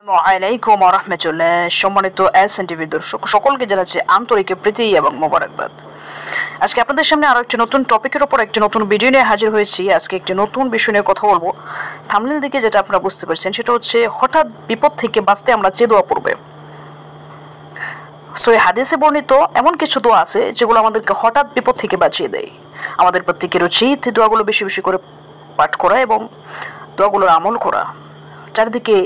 আলাইকুম ওয়া রাহমাতুল্লাহ। সম্মানিত এসএনটিভি দর্শক সকলকে জানাচ্ছি আন্তরিক প্রীতি এবং মোবারকবাদ। আজকে আপনাদের সামনে আরো একটি নতুন টপিকের উপর একটি নতুন ভিডিও নিয়ে হাজির হয়েছি। আজকে একটি নতুন বিষয় নিয়ে কথা বলবো। থাম্বনেল দেখে যেটা আপনারা বুঝতে পারছেন সেটা হচ্ছে হঠাৎ বিপদ থেকে বাঁচতে আমরা যে দোয়া পড়বে। সহিহ হাদিসে বর্ণিত এমন কিছু দোয়া আছে যেগুলো আমাদেরকে হঠাৎ বিপদ থেকে বাঁচিয়ে দেয়। আমাদের প্রত্যেকের উচিত দোয়াগুলো বেশি বেশি করে পাঠ করা এবং দোয়াগুলোর আমল করা। চারিদিকে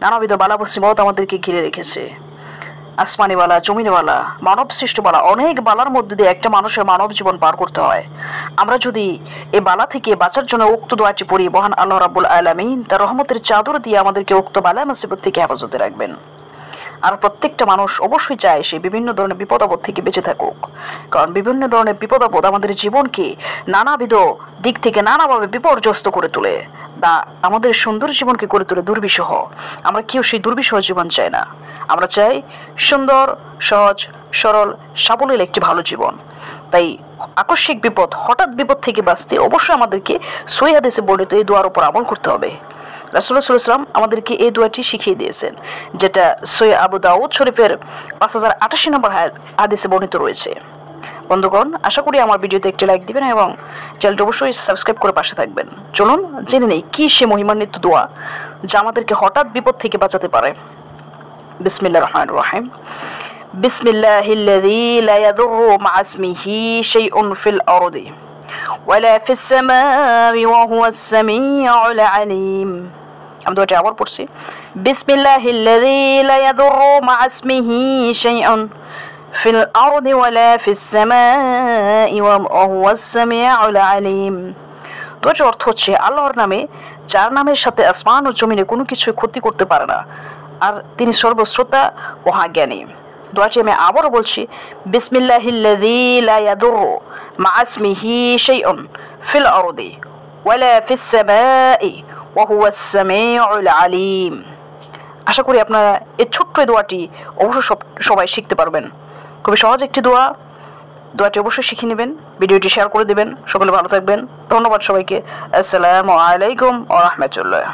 নানাবিধ বালা মুসিবত আমাদেরকে ঘিরে রেখেছে। আসমানিওয়ালা, জমিনওয়ালা, মানব সৃষ্টবালা, অনেক বালার মধ্যে দিয়ে একটা মানুষের মানব জীবন পার করতে হয়। আমরা যদি এই বালা থেকে বাঁচার জন্য উক্ত দোয়াটি পড়ি, মহান আল্লাহ রাব্বুল আলামিন তার রহমতের চাদর দিয়ে আমাদেরকে উক্ত বালা মুসিবত থেকে হেফাজতে রাখবেন। আর প্রত্যেকটা মানুষ অবশ্যই চায় সে বিভিন্ন ধরনের বিপদ আপদ থেকে বেঁচে থাকুক, কারণ বিভিন্ন ধরনের বিপদ আপদ আমাদের জীবনকে নানাবিধ দিক থেকে নানাভাবে বিপর্যস্ত করে তোলে, বা আমাদের সুন্দর জীবনকে করে তোলে দুর্বিষহ। আমরা কেউ সেই দুর্বিষহ জীবন চাই না। আমরা চাই সুন্দর, সহজ, সরল, সাবলীল একটি ভালো জীবন। তাই আকস্মিক বিপদ, হঠাৎ বিপদ থেকে বাঁচতে অবশ্যই আমাদেরকে সহিহ হাদিসে বর্ণিত এই দোয়ার উপর আমল করতে হবে। রাসূলুল্লাহ সাল্লাল্লাহু আলাইহি ওয়াসাল্লাম আমাদেরকে এই দোয়াটি শিখিয়ে দিয়েছেন, যেটা সহিহ আবু দাউদ শরীফের 5088 নম্বর হাদিসে বর্ণিত রয়েছে। বন্ধুগণ, আশা করি আমার ভিডিওতে একটি লাইক দিবেন এবং চ্যানেলটি অবশ্যই সাবস্ক্রাইব করে পাশে থাকবেন। চলুন জেনে নেই কি সে মহিমান্বিত দোয়া যা আমাদেরকে হঠাৎ বিপদ থেকে বাঁচাতে পারে। বিসমিল্লাহির রহমানির রহিম। বিসমিল্লাহিল্লাযী লা ইয়াদুররু মা ইসমিহি শাইউন ফিল আরদি ওয়ালা ফিস সামাই ওয়া হুয়াস সামিউল আলীম। আমি দোয়াটি আবার পড়ছি। বিসমিল্লাহিল্লাযী লা ইয়াদুররু মা ইসমিহি শাইউন ফিল আরদি ওয়ালা ফিস সামাই ওয়া হুয়াস সামিউল আলীম। দোয়াটির অর্থ হচ্ছে আল্লাহর নামে, যার নামের সাথে আসমান ও জমিনে কোনো কিছু ক্ষতি করতে পারে না, আর তিনি সর্বশ্রোতা মহাজ্ঞানী। দোয়াটি আমি আবারও বলছি। বিসমিল্লাহিল্লাযী লা ইয়াদুররু মা ইসমিহি শাইউন ফিল আরদি ওয়ালা ফিস সামাই ওয়া হুয়াস সামিউল আলীম। আশা করি আপনারা এই ছোট্ট দোয়াটি অবশ্যই সবাই শিখতে পারবেন। খুবই সহজ একটি দোয়া। দোয়াটি অবশ্যই শিখে নেবেন, ভিডিওটি শেয়ার করে দেবেন। সকলে ভালো থাকবেন। ধন্যবাদ সবাইকে। আসসালামু আলাইকুম ওয়া রাহমাতুল্লাহ।